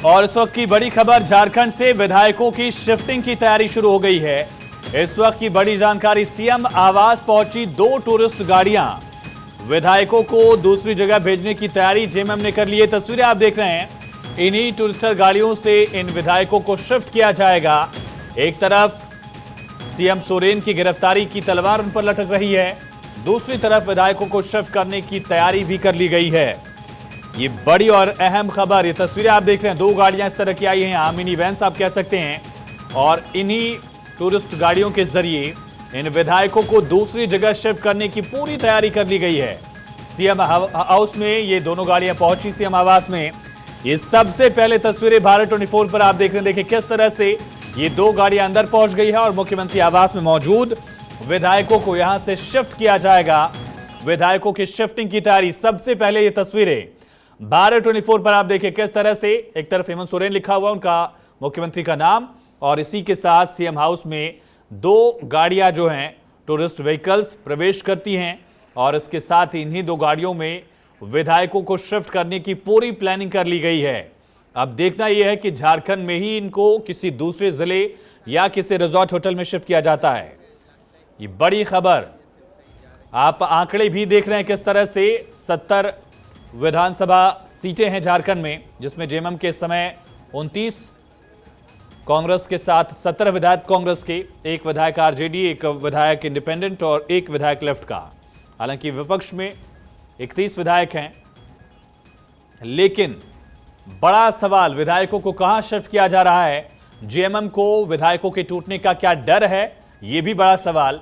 और इस वक्त की बड़ी खबर, झारखंड से विधायकों की शिफ्टिंग की तैयारी शुरू हो गई है। इस वक्त की बड़ी जानकारी, सीएम आवास पहुंची 2 टूरिस्ट गाड़ियां, विधायकों को दूसरी जगह भेजने की तैयारी जेएमएम ने कर ली है। तस्वीरें आप देख रहे हैं, इन्हीं टूरिस्टर गाड़ियों से इन विधायकों को शिफ्ट किया जाएगा। एक तरफ सीएम सोरेन की गिरफ्तारी की तलवार उन पर लटक रही है, दूसरी तरफ विधायकों को शिफ्ट करने की तैयारी भी कर ली गई है। ये बड़ी और अहम खबर, ये तस्वीरें आप देख रहे हैं, 2 गाड़ियां इस तरह की आई हैं, मिनी वैन्स आप कह सकते हैं, और इन्हीं टूरिस्ट गाड़ियों के जरिए इन विधायकों को दूसरी जगह शिफ्ट करने की पूरी तैयारी कर ली गई है। सीएम हाउस में ये दोनों गाड़ियां पहुंची, सीएम आवास में। ये सबसे पहले तस्वीरें भारत 24 पर आप देख रहे हैं। देखिए किस तरह से ये 2 गाड़ियां अंदर पहुंच गई है और मुख्यमंत्री आवास में मौजूद विधायकों को यहां से शिफ्ट किया जाएगा। विधायकों की शिफ्टिंग की तैयारी, सबसे पहले ये तस्वीरें भारत 24 पर आप देखिए किस तरह से, एक तरफ हेमंत सोरेन लिखा हुआ उनका मुख्यमंत्री का नाम, और इसी के साथ सीएम हाउस में 2 गाड़ियां जो हैं टूरिस्ट व्हीकल्स प्रवेश करती हैं, और इसके साथ ही इन्हीं 2 गाड़ियों में विधायकों को शिफ्ट करने की पूरी प्लानिंग कर ली गई है। अब देखना यह है कि झारखंड में ही इनको किसी दूसरे जिले या किसी रिजॉर्ट होटल में शिफ्ट किया जाता है। ये बड़ी खबर, आप आंकड़े भी देख रहे हैं किस तरह से 70 विधानसभा सीटें हैं झारखंड में, जिसमें जेएमएम के समय 29 कांग्रेस के साथ 17 विधायक कांग्रेस के, 1 विधायक आरजेडी, 1 विधायक इंडिपेंडेंट और 1 विधायक लेफ्ट का। हालांकि विपक्ष में 31 विधायक हैं, लेकिन बड़ा सवाल, विधायकों को कहां शिफ्ट किया जा रहा है? जेएमएम को विधायकों के टूटने का क्या डर है? यह भी बड़ा सवाल,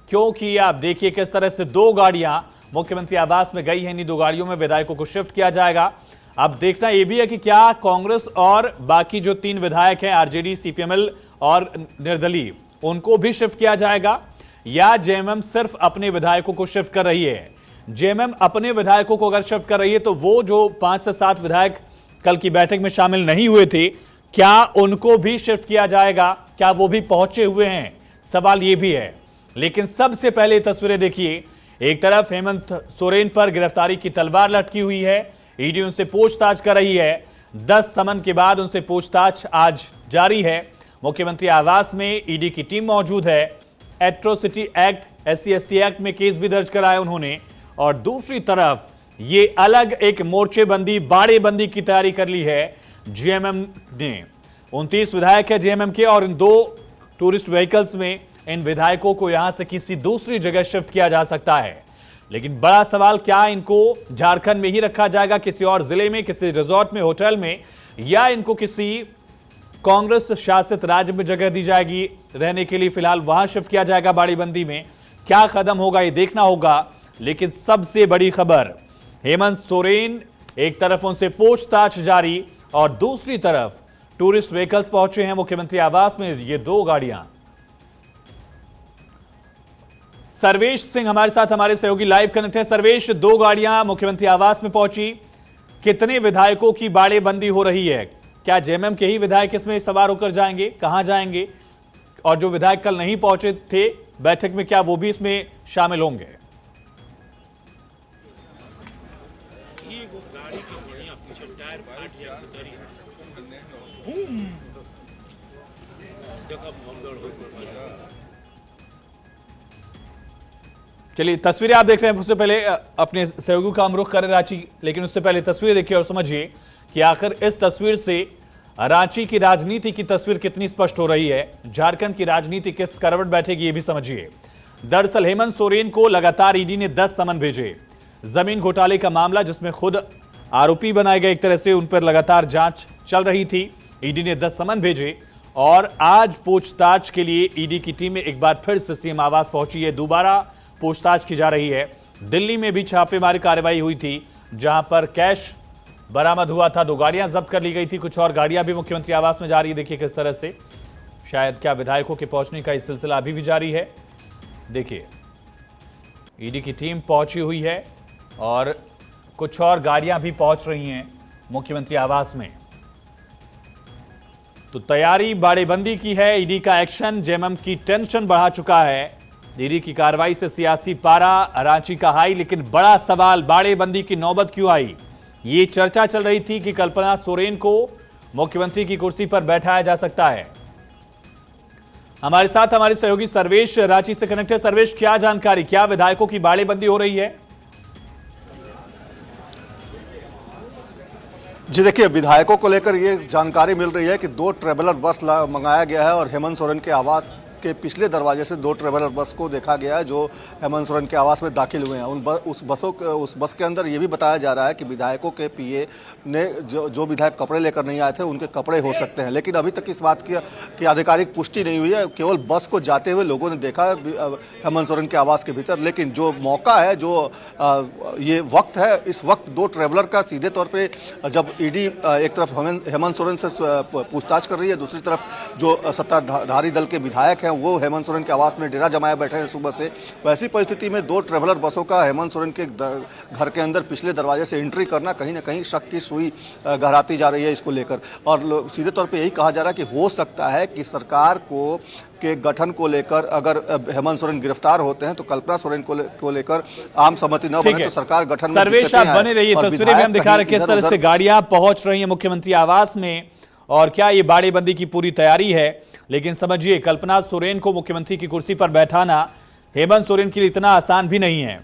क्योंकि आप देखिए किस तरह से 2 गाड़ियां मुख्यमंत्री आवास में गई हैं। इन 2 गाड़ियों में विधायकों को शिफ्ट किया जाएगा। अब देखना यह भी है कि क्या कांग्रेस और बाकी जो 3 विधायक हैं, आरजेडी, सीपीएमएल और निर्दलीय, उनको भी शिफ्ट किया जाएगा, या जेएमएम सिर्फ अपने विधायकों को शिफ्ट कर रही है? जेएमएम अपने विधायकों को अगर शिफ्ट कर रही है तो वो जो 5 से 7 विधायक कल की बैठक में शामिल नहीं हुए थे, क्या उनको भी शिफ्ट किया जाएगा? क्या वो भी पहुंचे हुए हैं? सवाल ये भी है। लेकिन सबसे पहले तस्वीरें देखिए, एक तरफ हेमंत सोरेन पर गिरफ्तारी की तलवार लटकी हुई है, ईडी उनसे पूछताछ कर रही है। 10 समन के बाद उनसे पूछताछ आज जारी है। मुख्यमंत्री आवास में ईडी की टीम मौजूद है। एट्रोसिटी एक्ट, SC/ST एक्ट में केस भी दर्ज कराया उन्होंने, और दूसरी तरफ ये अलग एक मोर्चेबंदी, बाड़ेबंदी की तैयारी कर ली है जेएमएम ने। 29 विधायक है जेएमएम के, और इन 2 टूरिस्ट व्हीकल्स में इन विधायकों को यहां से किसी दूसरी जगह शिफ्ट किया जा सकता है। लेकिन बड़ा सवाल, क्या इनको झारखंड में ही रखा जाएगा, किसी और जिले में, किसी रिजॉर्ट में, होटल में, या इनको किसी कांग्रेस शासित राज्य में जगह दी जाएगी रहने के लिए? फिलहाल वहां शिफ्ट किया जाएगा बाड़ीबंदी में। क्या कदम होगा ये देखना होगा। लेकिन सबसे बड़ी खबर, हेमंत सोरेन, एक तरफ उनसे पूछताछ जारी और दूसरी तरफ टूरिस्ट व्हीकल्स पहुंचे हैं मुख्यमंत्री आवास में, ये 2 गाड़ियां। सर्वेश सिंह हमारे साथ, हमारे सहयोगी लाइव कनेक्ट है। सर्वेश, 2 गाड़ियां मुख्यमंत्री आवास में पहुंची, कितने विधायकों की बाड़ेबंदी हो रही है? क्या जेएमएम के ही विधायक इसमें सवार होकर जाएंगे? कहां जाएंगे? और जो विधायक कल नहीं पहुंचे थे बैठक में, क्या वो भी इसमें शामिल होंगे? चलिए, तस्वीरें आप देख रहे हैं। उससे पहले अपने सहयोगी का हम रुख करें रांची, लेकिन उससे पहले तस्वीरें देखिए और समझिए कि आखिर इस तस्वीर से रांची की राजनीति की तस्वीर कितनी स्पष्ट हो रही है। झारखंड की राजनीति किस करवट बैठेगी ये भी समझिए। दरअसल हेमंत सोरेन को लगातार ईडी ने 10 समन भेजे। जमीन घोटाले का मामला, जिसमें खुद आरोपी बनाए गए, एक तरह से उन पर लगातार जांच चल रही थी। ईडी ने 10 समन भेजे और आज पूछताछ के लिए ईडी की टीम एक बार फिर से सीएम आवास पहुंची है। दोबारा पूछताछ की जा रही है। दिल्ली में भी छापेमारी कार्रवाई हुई थी, जहां पर कैश बरामद हुआ था, 2 गाड़ियां जब्त कर ली गई थी, कुछ और गाड़ियां भी मुख्यमंत्री आवास में जा रही है। देखिए किस तरह से, शायद क्या विधायकों के पहुंचने का ये सिलसिला अभी भी जारी है। देखिए ईडी की टीम पहुंची हुई है और कुछ और गाड़ियां भी पहुंच रही हैं मुख्यमंत्री आवास में। तो तैयारी बाड़ेबंदी की है। ईडी का एक्शन जेएमएम की टेंशन बढ़ा चुका है। ईडी की कार्रवाई से सियासी पारा रांची का हाई, लेकिन बड़ा सवाल, बाड़ेबंदी की नौबत क्यों आई? ये चर्चा चल रही थी कि कल्पना सोरेन को मुख्यमंत्री की कुर्सी पर बैठाया जा सकता है। हमारे साथ हमारे सहयोगी सर्वेश रांची से कनेक्ट है। सर्वेश, क्या जानकारी, क्या विधायकों की बाड़ेबंदी हो रही है? जी देखिए, विधायकों को लेकर ये जानकारी मिल रही है कि 2 ट्रैवलर बस मंगाया गया है और हेमंत सोरेन के आवास के पिछले दरवाजे से 2 ट्रैवलर बस को देखा गया है जो हेमंत सोरेन के आवास में दाखिल हुए हैं। उस बस के अंदर ये भी बताया जा रहा है कि विधायकों के पीए ने जो विधायक कपड़े लेकर नहीं आए थे उनके कपड़े हो सकते हैं, लेकिन अभी तक इस बात की आधिकारिक पुष्टि नहीं हुई है। केवल बस को जाते हुए लोगों ने देखा हेमंत सोरेन के आवास के भीतर, लेकिन जो मौका है, जो ये वक्त है, इस वक्त 2 ट्रैवलर का सीधे तौर पर जब ईडी एक तरफ हेमंत सोरेन से पूछताछ कर रही है, दूसरी तरफ जो सत्ताधारी दल के विधायक वो हेमंत सोरेन के आवास में डेरा जमाए बैठे हैं सुबह से। वैसी परिस्थिति में 2 ट्रैवलर बसों का हेमंत सोरेन के घर के अंदर पिछले दरवाजे से एंट्री करना कहीं ना कहीं शक की सुई गहराती जा रही है इसको लेकर। और सीधे तौर पे यही कहा जा रहा है कि हो सकता है कि सरकार के गठन को लेकर अगर हेमंत सोरेन गिरफ्तार होते हैं तो कल्पना सोरेन को लेकर आम सहमति न बने तो सरकार गठन में सर्वेश, आप बने रहिए। तस्वीरें भी हम दिखा रहे किस तरह से गाड़ियां पहुंच रही हैं मुख्यमंत्री आवास में और क्या ये बाड़ेबंदी की पूरी तैयारी है। लेकिन समझिए, कल्पना सोरेन को मुख्यमंत्री की कुर्सी पर बैठाना हेमंत सोरेन के लिए इतना आसान भी नहीं है।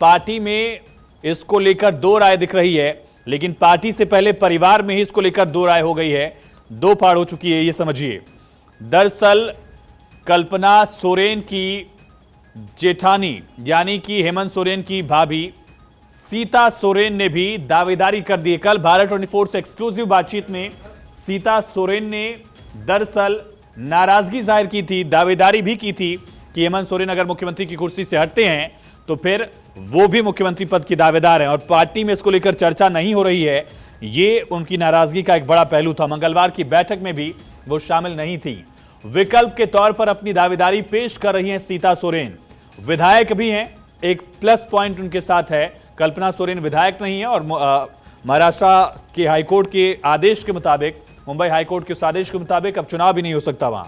पार्टी में इसको लेकर 2 राय दिख रही है, लेकिन पार्टी से पहले परिवार में ही इसको लेकर 2 राय हो गई है, 2 फाड़ हो चुकी है, ये समझिए। दरअसल कल्पना सोरेन की जेठानी यानी कि हेमंत सोरेन की भाभी सीता सोरेन ने भी दावेदारी कर दी। कल भारत 24 से एक्सक्लूसिव बातचीत में सीता सोरेन ने दरअसल नाराजगी जाहिर की थी, दावेदारी भी की थी कि हेमंत सोरेन अगर मुख्यमंत्री की कुर्सी से हटते हैं तो फिर वो भी मुख्यमंत्री पद की दावेदार हैं और पार्टी में इसको लेकर चर्चा नहीं हो रही है। ये उनकी नाराजगी का एक बड़ा पहलू था। मंगलवार की बैठक में भी वो शामिल नहीं थी। विकल्प के तौर पर अपनी दावेदारी पेश कर रही हैं सीता सोरेन। विधायक भी हैं, एक प्लस पॉइंट उनके साथ है। कल्पना सोरेन विधायक नहीं है और महाराष्ट्र के हाईकोर्ट के आदेश के मुताबिक, मुंबई हाईकोर्ट के उस आदेश के मुताबिक अब चुनाव भी नहीं हो सकता वहां।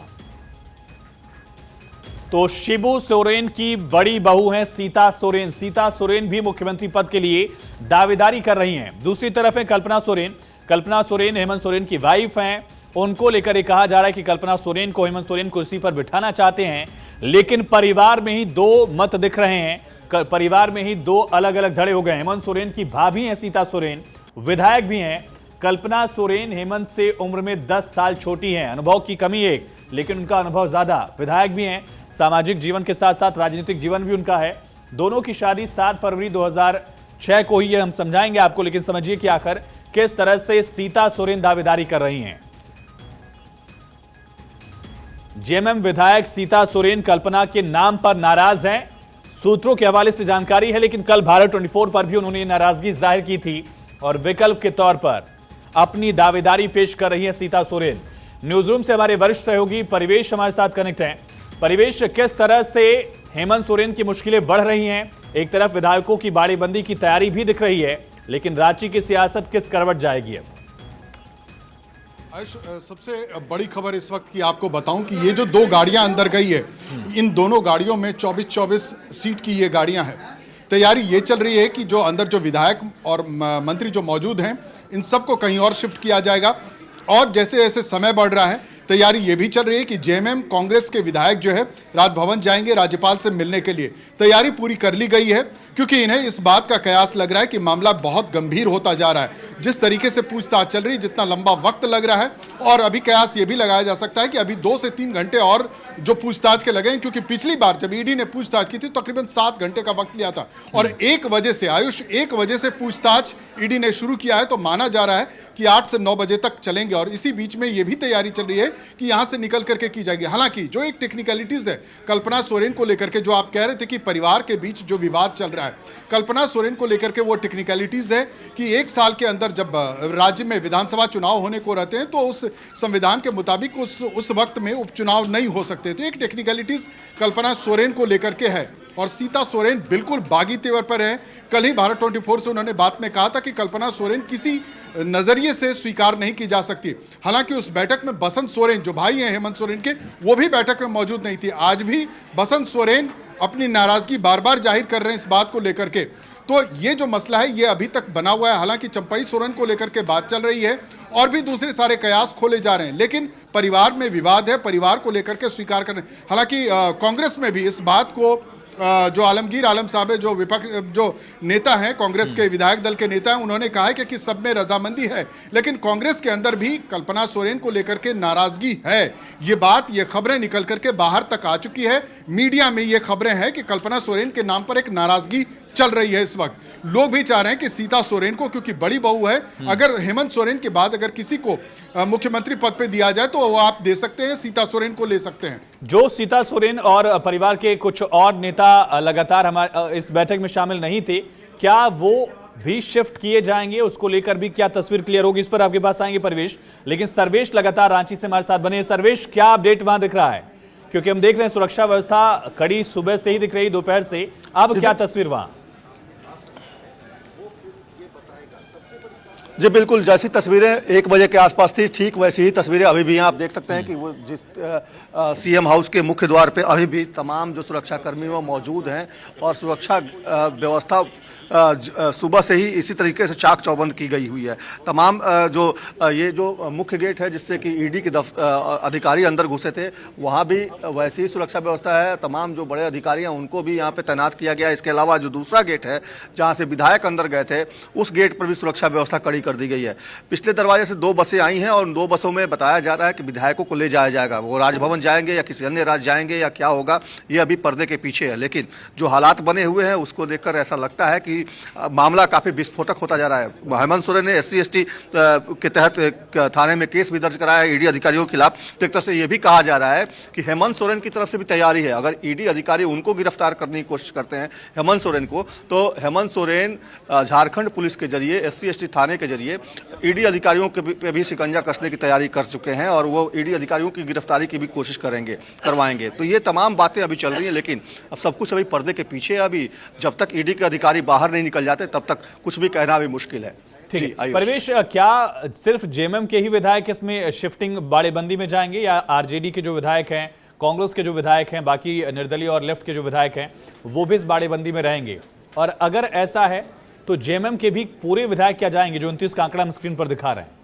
तो शिबू सोरेन की बड़ी बहू हैं सीता सोरेन। सीता सोरेन भी मुख्यमंत्री पद के लिए दावेदारी कर रही हैं। दूसरी तरफ है कल्पना सोरेन। कल्पना सोरेन हेमंत सोरेन की वाइफ हैं। उनको लेकर ये कहा जा रहा है कि कल्पना सोरेन को हेमंत सोरेन कुर्सी पर बिठाना चाहते हैं, लेकिन परिवार में ही 2 मत दिख रहे हैं। परिवार में ही 2 अलग अलग धड़े हो गए। हेमंत सोरेन की भाभी हैं सीता सोरेन, विधायक भी हैं। कल्पना सोरेन हेमंत से उम्र में 10 साल छोटी हैं, अनुभव की कमी एक, लेकिन उनका अनुभव ज्यादा। विधायक भी हैं, सामाजिक जीवन के साथ साथ राजनीतिक जीवन भी उनका है। दोनों की शादी 7 फरवरी 2006 को ही है, हम समझाएंगे आपको, लेकिन समझिए कि आखिर किस तरह से सीता सोरेन दावेदारी कर रही हैं। जेएमएम विधायक सीता सोरेन कल्पना के नाम पर नाराज हैं, सूत्रों के हवाले से जानकारी है, लेकिन कल भारत 24 पर भी उन्होंने नाराजगी जाहिर की थी और विकल्प के तौर पर अपनी दावेदारी पेश कर रही है सीता सोरेन। न्यूज रूम से हमारे वरिष्ठ सहयोगी परिवेश हमारे साथ कनेक्ट हैं। परिवेश, किस तरह से हेमंत सोरेन की मुश्किलें बढ़ रही हैं? एक तरफ विधायकों की बाड़ेबंदी की तैयारी भी दिख रही है, लेकिन रांची की सियासत किस करवट जाएगी अब? सबसे बड़ी खबर इस वक्त की आपको बताऊं कि ये जो 2 गाड़ियां अंदर गई है, इन दोनों गाड़ियों में 24-24 सीट की ये गाड़ियां हैं। तैयारी ये चल रही है कि जो अंदर जो विधायक और मंत्री जो मौजूद हैं, इन सबको कहीं और शिफ्ट किया जाएगा। और जैसे जैसे समय बढ़ रहा है, तैयारी ये भी चल रही है कि जेएमएम कांग्रेस के विधायक जो है राजभवन जाएंगे राज्यपाल से मिलने के लिए। तैयारी पूरी कर ली गई है, क्योंकि इन्हें इस बात का कयास लग रहा है कि मामला बहुत गंभीर होता जा रहा है। जिस तरीके से पूछताछ चल रही है, जितना लंबा वक्त लग रहा है, और अभी कयास ये भी लगाया जा सकता है कि अभी 2 से 3 घंटे और जो पूछताछ के लगे, क्योंकि पिछली बार जब ईडी ने पूछताछ की थी तो तकरीबन 7 घंटे का वक्त लिया था और 1 बजे से आयुष 1 बजे से पूछताछ ईडी ने शुरू किया है, तो माना जा रहा है कि 8 से 9 बजे तक चलेंगे। और इसी बीच में ये भी तैयारी चल रही है कि यहाँ से निकल करके की जाएगी। हालांकि जो एक टेक्निकलिटीज है कल्पना सोरेन को लेकर के, जो आप कह रहे थे कि परिवार के बीच जो विवाद चल रहा है, कल्पना सोरेन को लेकर के वो टेक्निकलिटीज है कि 1 साल के अंदर जब राज्य में विधानसभा चुनाव होने को रहते हैं तो उस संविधान के मुताबिक उस वक्त में उपचुनाव नहीं हो सकते। तो एक टेक्निकलिटीज कल्पना सोरेन को लेकर के है। और सीता सोरेन बिल्कुल बागी तेवर पर है। कल ही भारत 24 से उन्होंने बात में कहा था कि कल्पना सोरेन किसी नजरिए से स्वीकार नहीं की जा सकती। हालांकि उस बैठक में बसंत सोरेन जो भाई हैं हेमंत सोरेन के, वो भी बैठक में मौजूद नहीं थी। आज भी बसंत सोरेन अपनी नाराजगी बार बार जाहिर कर रहे हैं इस बात को लेकर के। तो ये जो मसला है ये अभी तक बना हुआ है। हालांकि चंपई सोरेन को लेकर के बात चल रही है और भी दूसरे सारे कयास खोले जा रहे हैं, लेकिन परिवार में विवाद है, परिवार को लेकर के स्वीकार करने। हालांकि कांग्रेस में भी इस बात को जो आलमगीर आलम साहब है, जो विपक्ष जो नेता हैं, कांग्रेस के विधायक दल के नेता हैं, उन्होंने कहा है कि सब में रजामंदी है, लेकिन कांग्रेस के अंदर भी कल्पना सोरेन को लेकर के नाराजगी है। ये बात, ये खबरें निकल करके बाहर तक आ चुकी है। मीडिया में ये खबरें हैं कि कल्पना सोरेन के नाम पर एक नाराजगी चल रही है। इस वक्त लोग भी चाह रहे हैं कि सीता सोरेन को, क्योंकि बड़ी बहू है, अगर हेमंत सोरेन के बाद अगर किसी को मुख्यमंत्री पद पे दिया जाए तो वो आप दे सकते हैं, सीता सोरेन को ले सकते हैं। जो सीता सोरेन और परिवार के कुछ और नेता लगातार हमारे इस बैठक में शामिल नहीं थे, क्या वो भी शिफ्ट किए जाएंगे? उसको लेकर भी क्या तस्वीर क्लियर होगी, इस पर आपके पास आएंगे परवेश। लेकिन सर्वेश लगातार रांची से हमारे साथ बने। सर्वेश, क्या अपडेट वहां दिख रहा है? क्योंकि हम देख रहे हैं सुरक्षा व्यवस्था कड़ी सुबह से ही दिख रही, दोपहर से। अब क्या तस्वीर वहां? जी बिल्कुल, जैसी तस्वीरें 1 बजे के आसपास थी, ठीक वैसी ही तस्वीरें अभी भी यहाँ आप देख सकते हैं कि वो जिस सीएम हाउस के मुख्य द्वार पे अभी भी तमाम जो सुरक्षाकर्मी वो मौजूद हैं और सुरक्षा व्यवस्था सुबह से ही इसी तरीके से चाक चौबंद की गई हुई है। तमाम ये जो मुख्य गेट है जिससे कि ईडी के अधिकारी अंदर घुसे थे, वहाँ भी वैसी ही सुरक्षा व्यवस्था है। तमाम जो बड़े अधिकारी हैं उनको भी यहाँ पे तैनात किया गया है। इसके अलावा जो दूसरा गेट है जहाँ से विधायक अंदर गए थे, उस गेट पर भी सुरक्षा व्यवस्था कड़ी कर दी गई है। पिछले दरवाजे से 2 बसें आई हैं और उन 2 बसों में बताया जा रहा है कि विधायकों को ले जाया जाएगा। वो राजभवन जाएंगे या किसी अन्य राज्य जाएंगे या क्या होगा, ये अभी पर्दे के पीछे है। लेकिन जो हालात बने हुए हैं उसको देखकर ऐसा लगता है कि मामला काफी विस्फोटक होता जा रहा है। हेमंत सोरेन ने SC/ST के तहत थाने में केस भी दर्ज कराया है ईडी अधिकारियों के खिलाफ। तो एक तरफ से यह भी कहा जा रहा है कि हेमंत सोरेन की तरफ से भी तैयारी है, अगर ईडी अधिकारी उनको गिरफ्तार करने की कोशिश करते हैं हेमंत सोरेन को, तो हेमंत सोरेन झारखंड पुलिस के जरिए SC/ST थाने के जरिए ईडी अधिकारियों के पे भी शिकंजा कसने की तैयारी कर चुके हैं और वो ईडी अधिकारियों की गिरफ्तारी की भी कोशिश करवाएंगे। तो ये तमाम बातें अभी चल रही हैं, लेकिन अब सब कुछ अभी पर्दे के पीछे है। अभी जब तक ईडी के अधिकारी बाहर नहीं निकल जाते तब तक कुछ भी कहना भी मुश्किल है। ठीक है परवेश, क्या सिर्फ जेएमएम के ही विधायक इसमें शिफ्टिंग बाड़ेबंदी में जाएंगे या आरजेडी के जो विधायक हैं, कांग्रेस के जो विधायक हैं, बाकी निर्दलीय और लेफ्ट के जो विधायक हैं, वो भी इस बाड़ेबंदी में रहेंगे? और अगर ऐसा है तो जेएमएम के भी पूरे विधायक क्या जाएंगे, जो 29 का आंकड़ा हम स्क्रीन पर दिखा रहे हैं?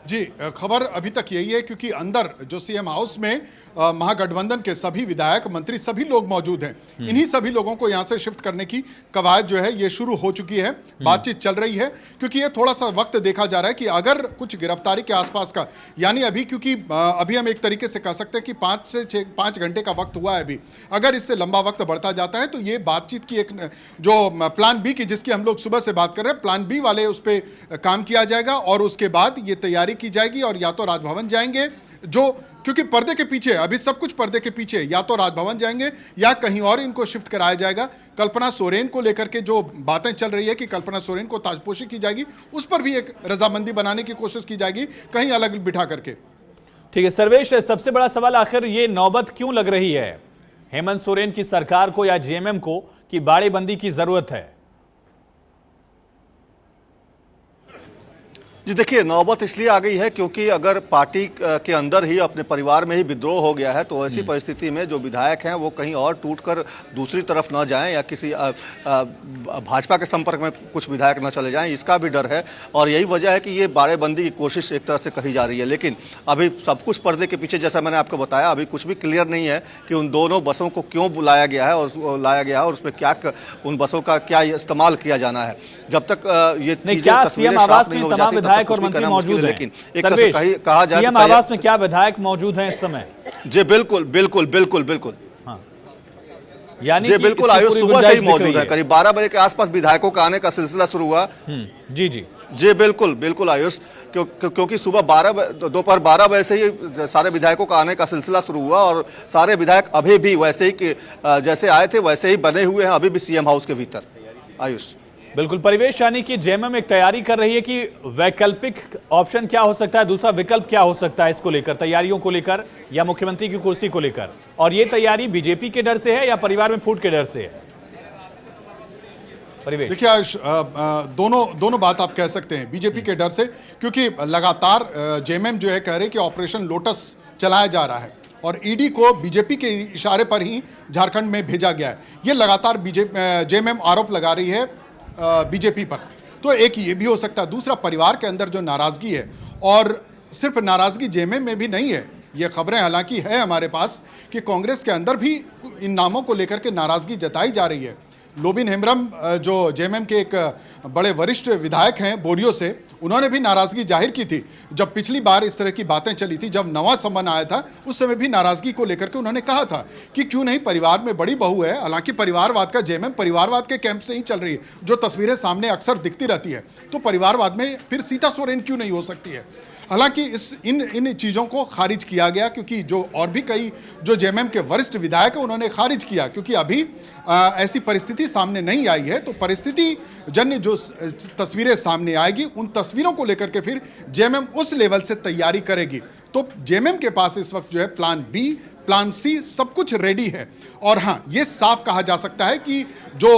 जी, खबर अभी तक यही है, क्योंकि अंदर जो सीएम हाउस में महागठबंधन के सभी विधायक मंत्री सभी लोग मौजूद हैं। इन्हीं सभी लोगों को यहां से शिफ्ट करने की कवायद जो है ये शुरू हो चुकी है, बातचीत चल रही है। क्योंकि ये थोड़ा सा वक्त देखा जा रहा है कि अगर कुछ गिरफ्तारी के आसपास का, यानी अभी, क्योंकि अभी हम एक तरीके से कह सकते हैं कि 5 घंटे का वक्त हुआ है अभी, अगर इससे लंबा वक्त बढ़ता जाता है तो ये बातचीत की एक जो प्लान बी की, जिसकी हम लोग सुबह से बात कर रहे हैं, प्लान बी वाले उस पर काम किया जाएगा और उसके बाद ये तैयारी की जाएगी और या तो राजभवन जाएंगे, जो क्योंकि पर्दे के पीछे, अभी सब कुछ पर्दे के पीछे, या तो राजभवन जाएंगे या कहीं और इनको शिफ्ट कराया जाएगा। कल्पना सोरेन को लेकर के जो बातें चल रही है कि कल्पना सोरेन को ताजपोशी की जाएगी, उस पर भी एक रजामंदी बनाने की कोशिश की जाएगी, कहीं अलग बिठा करके। ठीक है सर्वेश, सबसे बड़ा सवाल आखिर ये नौबत क्यों लग रही है हेमंत सोरेन की सरकार को या जेएमएम को कि बाड़ेबंदी की जरूरत है? जी देखिए, नौबत इसलिए आ गई है क्योंकि अगर पार्टी के अंदर ही अपने परिवार में ही विद्रोह हो गया है तो ऐसी परिस्थिति में जो विधायक हैं वो कहीं और टूटकर दूसरी तरफ न जाएं या किसी भाजपा के संपर्क में कुछ विधायक न चले जाएं, इसका भी डर है। और यही वजह है कि ये बाड़ेबंदी की कोशिश एक तरह से कही जा रही है। लेकिन अभी सब कुछ पर्दे के पीछे, जैसा मैंने आपको बताया, अभी कुछ भी क्लियर नहीं है कि उन दोनों बसों को क्यों बुलाया गया है और उसमें क्या, उन बसों का क्या इस्तेमाल किया जाना है। जब तक ये सीएम आवास में तमाम विधायक और मंत्री मौजूद हैं, लेकिन कहा जाए सीएम आवास में क्या विधायक मौजूद हैं इस समय? जी बिल्कुल बिल्कुल बिल्कुल बिल्कुल, हाँ। यानी जी बिल्कुल, आयुष सुबह से ही मौजूद है। करीब 12 बजे के आसपास विधायकों का आने का सिलसिला शुरू हुआ। जी जी जी बिल्कुल बिल्कुल आयुष, क्योंकि सुबह दोपहर 12 बजे से ही सारे विधायकों का आने का सिलसिला शुरू हुआ और सारे विधायक अभी भी वैसे ही जैसे आए थे वैसे ही बने हुए हैं अभी भी सीएम हाउस के भीतर। आयुष बिल्कुल परिवेश, यानी कि जेएमएम एक तैयारी कर रही है कि वैकल्पिक ऑप्शन क्या हो सकता है, दूसरा विकल्प क्या हो सकता है इसको लेकर, तैयारियों को लेकर या मुख्यमंत्री की कुर्सी को लेकर। और ये तैयारी बीजेपी के डर से है या परिवार में फूट के डर से है? परिवेश देखिए आयुष, दोनों बात आप कह सकते हैं। बीजेपी के डर से, क्योंकि लगातार जेएमएम जो है कह रहे कि ऑपरेशन लोटस चलाया जा रहा है और ईडी को बीजेपी के इशारे पर ही झारखंड में भेजा गया है। ये लगातार जेएमएम आरोप लगा रही है बीजेपी पर। तो एक ये भी हो सकता है। दूसरा, परिवार के अंदर जो नाराजगी है, और सिर्फ नाराजगी जेएमएम में भी नहीं है, ये खबरें हालांकि है हमारे पास कि कांग्रेस के अंदर भी इन नामों को लेकर के नाराजगी जताई जा रही है। लोबिन हेम्ब्रम जो जेएमएम के एक बड़े वरिष्ठ विधायक हैं बोरियो से, उन्होंने भी नाराजगी जाहिर की थी जब पिछली बार इस तरह की बातें चली थी। जब नवा समन आया था उस समय भी नाराजगी को लेकर के उन्होंने कहा था कि क्यों नहीं, परिवार में बड़ी बहू है। हालांकि परिवारवाद का जेएमएम परिवारवाद के कैंप से ही चल रही है, जो तस्वीरें सामने अक्सर दिखती रहती है। तो परिवारवाद में फिर सीता सोरेन क्यों नहीं हो सकती है। हालांकि इन चीज़ों को खारिज किया गया, क्योंकि जो और भी कई जो जेएमएम के वरिष्ठ विधायक हैं उन्होंने खारिज किया, क्योंकि अभी ऐसी परिस्थिति सामने नहीं आई है। तो परिस्थिति जन्य जो तस्वीरें सामने आएगी, उन तस्वीरों को लेकर के फिर जेएमएम उस लेवल से तैयारी करेगी। तो जेएमएम के पास इस वक्त जो है प्लान बी, प्लान सी, सब कुछ रेडी है। और हाँ, ये साफ कहा जा सकता है कि जो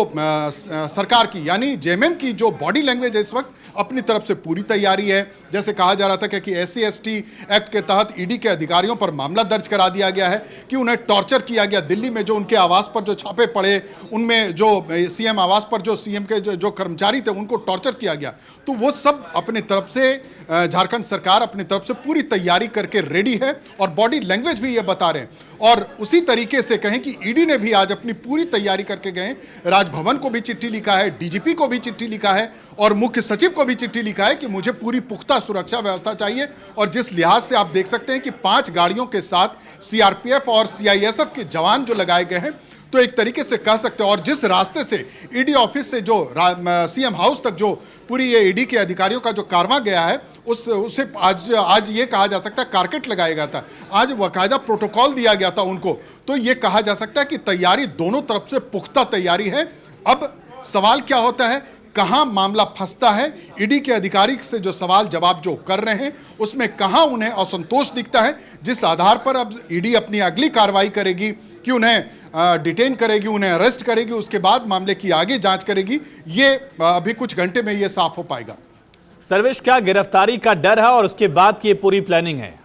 सरकार की यानी जेएमएम की जो बॉडी लैंग्वेज है इस वक्त अपनी तरफ से पूरी तैयारी है। जैसे कहा जा रहा था कि SC/ST एक्ट के तहत ईडी के अधिकारियों पर मामला दर्ज करा दिया गया है कि उन्हें टॉर्चर किया गया। दिल्ली में जो उनके आवास पर जो छापे पड़े, उनमें जो सीएम आवास पर जो सीएम के जो कर्मचारी थे उनको टॉर्चर किया गया। तो वो सब अपनी तरफ से झारखंड सरकार अपनी तरफ से पूरी तैयारी करके रेडी है, और बॉडी लैंग्वेज भी ये बता रहे हैं। और उसी तरीके से कहें कि ईडी ने भी आज अपनी पूरी तैयारी करके गए। राजभवन को भी चिट्ठी लिखा है, डीजीपी को भी चिट्ठी लिखा है, और मुख्य सचिव को भी चिट्ठी लिखा है कि मुझे पूरी पुख्ता सुरक्षा व्यवस्था चाहिए। और जिस लिहाज से आप देख सकते हैं कि 5 गाड़ियों के साथ सीआरपीएफ और सीआईएसएफ के जवान जो लगाए गए हैं, तो एक तरीके से कह सकते हैं। और जिस रास्ते से ईडी ऑफिस से जो सीएम हाउस तक जो पूरी ये ईडी के अधिकारियों का जो कारवां गया है, उसे आज ये कहा जा सकता है कारकेट लगाया गया था। आज बाकायदा प्रोटोकॉल दिया गया था उनको। तो ये कहा जा सकता है कि तैयारी दोनों तरफ से पुख्ता तैयारी है। अब सवाल क्या होता है, कहां मामला फंसता है। ईडी के अधिकारी से जो सवाल जवाब जो कर रहे हैं उसमें कहां उन्हें असंतोष दिखता है, जिस आधार पर अब ईडी अपनी अगली कार्रवाई करेगी कि उन्हें डिटेन करेगी, उन्हें अरेस्ट करेगी, उसके बाद मामले की आगे जांच करेगी। ये अभी कुछ घंटे में ये साफ हो पाएगा। सर्वेश, क्या गिरफ्तारी का डर है और उसके बाद की पूरी प्लानिंग है?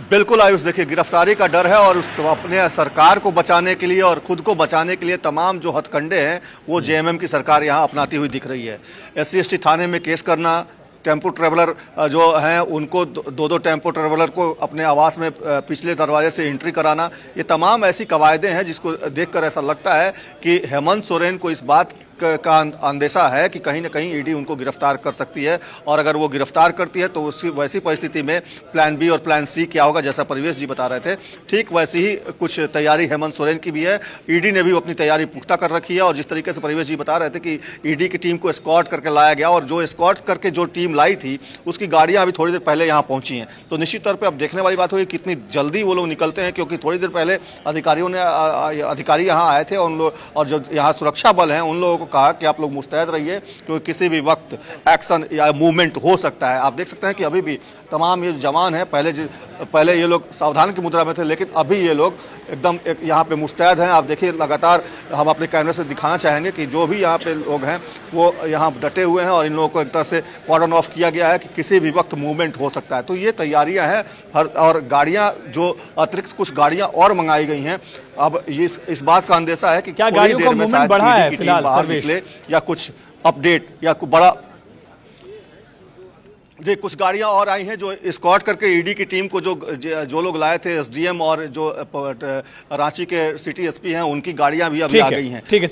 बिल्कुल आयुष, देखिए गिरफ्तारी का डर है, और अपने सरकार को बचाने के लिए और खुद को बचाने के लिए तमाम जो हथकंडे हैं वो जेएमएम की सरकार यहाँ अपनाती हुई दिख रही है। SC/ST थाने में केस करना, टेम्पो ट्रेवलर जो हैं उनको दो टेम्पो ट्रेवलर को अपने आवास में पिछले दरवाजे से एंट्री कराना, ये तमाम ऐसी कवायदें हैं जिसको देखकर ऐसा लगता है कि हेमंत सोरेन को इस बात का अंदेशा है कि कहीं ना कहीं ईडी उनको गिरफ्तार कर सकती है। और अगर वो गिरफ्तार करती है तो उसकी वैसी परिस्थिति में प्लान बी और प्लान सी क्या होगा, जैसा परिवेश जी बता रहे थे, ठीक वैसी ही कुछ तैयारी हेमंत सोरेन की भी है। ईडी ने भी अपनी तैयारी पुख्ता कर रखी है। और जिस तरीके से परिवेश जी बता रहे थे कि ईडी की टीम को एस्कॉर्ट करके लाया गया, और जो एस्कॉर्ट करके जो टीम लाई थी उसकी गाड़ियाँ अभी थोड़ी देर पहले यहाँ पहुँची हैं। तो निश्चित तौर पर अब देखने वाली बात होगी कितनी जल्दी वो लोग निकलते हैं, क्योंकि थोड़ी देर पहले अधिकारी यहाँ आए थे और जो यहाँ सुरक्षा बल हैं उन लोगों को कहा कि आप लोग मुस्तैद रहिए, क्योंकि किसी भी वक्त एक्शन या मूवमेंट हो सकता है। आप देख सकते हैं कि अभी भी तमाम ये जवान हैं, पहले ये लोग सावधान की मुद्रा में थे, लेकिन अभी ये लोग एकदम यहाँ पे मुस्तैद हैं। आप देखिए, लगातार हम अपने कैमरे से दिखाना चाहेंगे कि जो भी यहाँ पे लोग हैं वो यहाँ डटे हुए हैं, और इन लोगों को एक तरह से कॉर्डन ऑफ किया गया है कि किसी भी वक्त मूवमेंट हो सकता है। तो ये तैयारियाँ हैं। और गाड़ियाँ जो अतिरिक्त कुछ गाड़ियाँ और मंगाई गई हैं। अब इस बात का अंदेशा है कि क्या गाड़ियों का मूवमेंट बढ़ा है फिलहाल निकले, या कुछ अपडेट या कुछ बड़ा जी, कुछ गाड़ियां और आई हैं जो एस्कॉर्ट करके ईडी की टीम को जो लोग लाए थे, SDM और जो रांची के सिटी SP हैं, उनकी गाड़ियां भी अभी आ गई हैं। ठीक है।